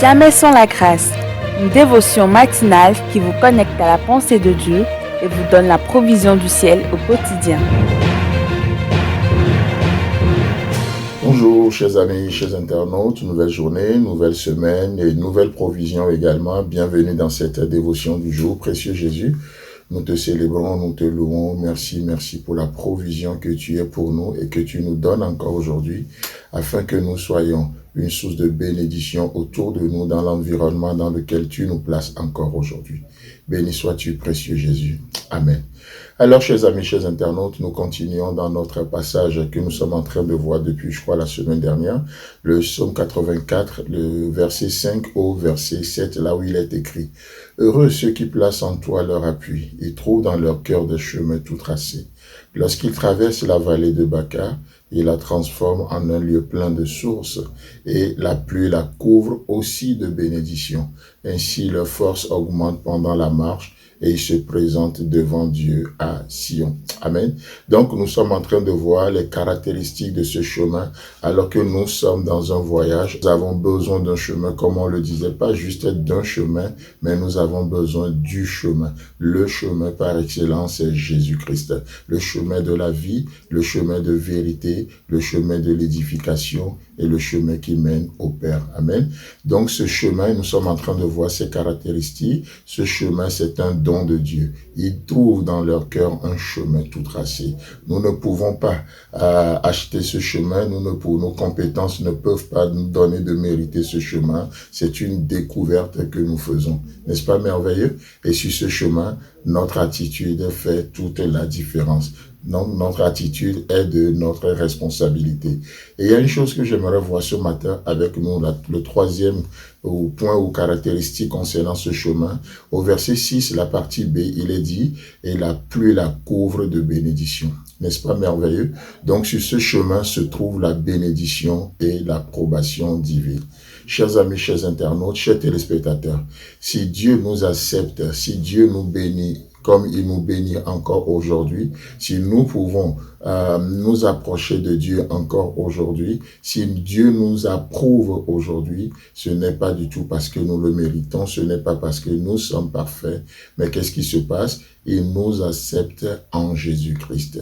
Jamais sans la grâce, une dévotion matinale qui vous connecte à la pensée de Dieu et vous donne la provision du ciel au quotidien. Bonjour chers amis, chers internautes, nouvelle journée, nouvelle semaine et nouvelle provision également. Bienvenue dans cette dévotion du jour, précieux Jésus. Nous te célébrons, nous te louons. Merci pour la provision que tu es pour nous et que tu nous donnes encore aujourd'hui afin que nous soyons une source de bénédiction autour de nous dans l'environnement dans lequel tu nous places encore aujourd'hui. Béni sois-tu, précieux Jésus. Amen. Alors, chers amis, chers internautes, nous continuons dans notre passage que nous sommes en train de voir depuis, je crois, la semaine dernière, le psaume 84, le verset 5 au verset 7, là où il est écrit « Heureux ceux qui placent en toi leur appui et trouvent dans leur cœur des chemins tout tracés. Lorsqu'ils traversent la vallée de Baca, ils la transforment en un lieu plein de sources et la pluie la couvre aussi de bénédictions. Ainsi, leur force augmente pendant la marche et ils se présentent devant Dieu à Sion. » Amen. Donc, nous sommes en train de voir les caractéristiques de ce chemin alors que nous sommes dans un voyage. Nous avons besoin d'un chemin, comme on le disait, pas juste d'un chemin, mais nous avons besoin du chemin. Le chemin par excellence, c'est Jésus-Christ. Le chemin de la vie, le chemin de vérité, le chemin de l'édification et le chemin qui mène au Père. Amen. Donc, ce chemin, nous sommes en train de voir ses caractéristiques. Ce chemin, c'est un don de Dieu. Ils trouvent dans leur cœur un chemin tout tracé. Nous ne pouvons pas acheter ce chemin. Nos compétences ne peuvent pas nous donner de mériter ce chemin. C'est une découverte que nous faisons. N'est-ce pas merveilleux? Et sur ce chemin, notre attitude fait toute la différence. Donc, notre attitude est de notre responsabilité. Et il y a une chose que j'aimerais voir ce matin avec nous, le troisième point ou caractéristique concernant ce chemin. Au verset 6, la partie B, il est dit « Et la pluie la couvre de bénédictions ». N'est-ce pas merveilleux? Donc, sur ce chemin se trouve la bénédiction et l'approbation divine. Chers amis, chers internautes, chers téléspectateurs, si Dieu nous accepte, si Dieu nous bénit, comme il nous bénit encore aujourd'hui, si nous pouvons nous approcher de Dieu encore aujourd'hui, si Dieu nous approuve aujourd'hui, ce n'est pas du tout parce que nous le méritons, ce n'est pas parce que nous sommes parfaits, mais qu'est-ce qui se passe? Il nous accepte en Jésus-Christ.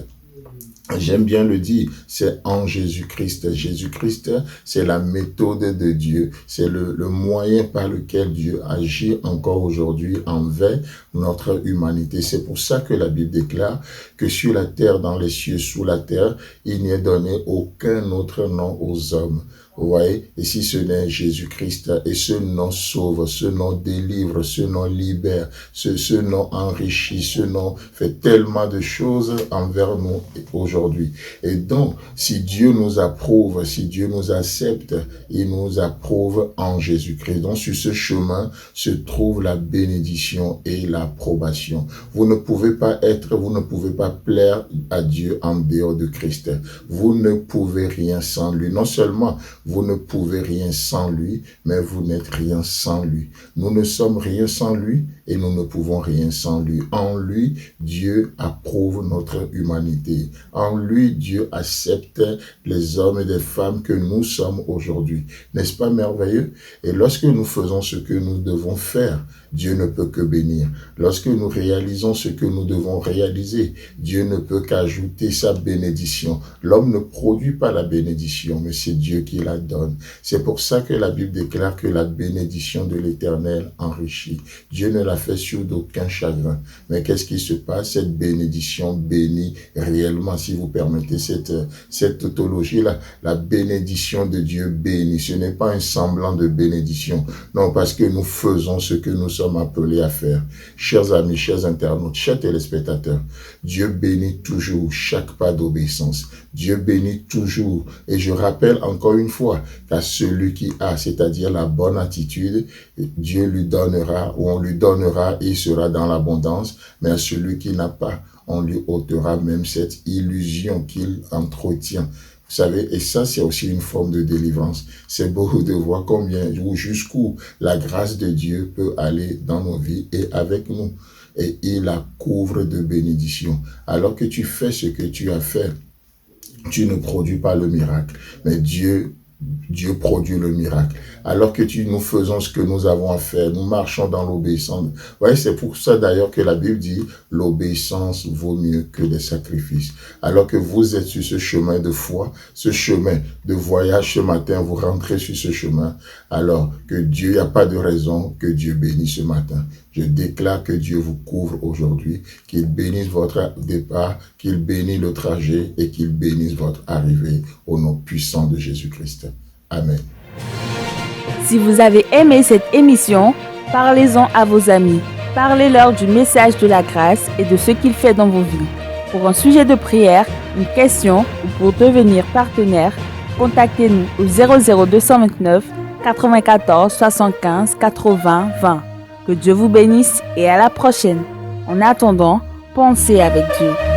J'aime bien le dire, c'est en Jésus-Christ. Jésus-Christ, c'est la méthode de Dieu. C'est le moyen par lequel Dieu agit encore aujourd'hui envers notre humanité. C'est pour ça que la Bible déclare que sur la terre, dans les cieux, sous la terre, il n'y est donné aucun autre nom aux hommes. Vous voyez, et si ce n'est Jésus-Christ, et ce nom sauve, ce nom délivre, ce nom libère, ce nom enrichit, ce nom fait tellement de choses envers nous aujourd'hui. Et donc, si Dieu nous approuve, si Dieu nous accepte, il nous approuve en Jésus-Christ. Donc, sur ce chemin se trouve la bénédiction et l'approbation. Vous ne pouvez pas plaire à Dieu en dehors de Christ. Vous ne pouvez rien sans lui. Non seulement vous ne pouvez rien sans lui, mais vous n'êtes rien sans lui. Nous ne sommes rien sans lui et nous ne pouvons rien sans lui. En lui, Dieu approuve notre humanité. En lui, Dieu accepte les hommes et les femmes que nous sommes aujourd'hui. N'est-ce pas merveilleux? Et lorsque nous faisons ce que nous devons faire, Dieu ne peut que bénir. Lorsque nous réalisons ce que nous devons réaliser, Dieu ne peut qu'ajouter sa bénédiction. L'homme ne produit pas la bénédiction, mais c'est Dieu qui la donne. C'est pour ça que la Bible déclare que la bénédiction de l'Éternel enrichit. Dieu ne l'a fait sur d'aucun chagrin. Mais qu'est-ce qui se passe? Cette bénédiction bénit réellement, si vous permettez cette tautologie-là. La bénédiction de Dieu bénit. Ce n'est pas un semblant de bénédiction. Non, parce que nous faisons ce que nous sommes appelés à faire. Chers amis, chers internautes, chers téléspectateurs, Dieu bénit toujours chaque pas d'obéissance. Dieu bénit toujours. Et je rappelle encore une fois qu'à celui qui a, c'est-à-dire la bonne attitude, Dieu lui donnera, ou on lui donnera, et il sera dans l'abondance. Mais à celui qui n'a pas, on lui ôtera même cette illusion qu'il entretient. Vous savez, et ça, c'est aussi une forme de délivrance. C'est beau de voir combien ou jusqu'où la grâce de Dieu peut aller dans nos vies et avec nous. Et il la couvre de bénédictions. Alors que tu fais ce que tu as fait, tu ne produis pas le miracle. Mais Dieu Dieu produit le miracle. Alors que nous faisons ce que nous avons à faire, nous marchons dans l'obéissance. Ouais, c'est pour ça d'ailleurs que la Bible dit l'obéissance vaut mieux que les sacrifices. Alors que vous êtes sur ce chemin de foi, ce chemin de voyage ce matin, vous rentrez sur ce chemin, alors que Dieu, il n'y a pas de raison que Dieu bénisse ce matin. Je déclare que Dieu vous couvre aujourd'hui, qu'il bénisse votre départ, qu'il bénisse le trajet et qu'il bénisse votre arrivée au nom puissant de Jésus-Christ. Amen. Si vous avez aimé cette émission, parlez-en à vos amis. Parlez-leur du message de la grâce et de ce qu'il fait dans vos vies. Pour un sujet de prière, une question ou pour devenir partenaire, contactez-nous au 00229 94 75 80 20. Que Dieu vous bénisse et à la prochaine. En attendant, pensez avec Dieu.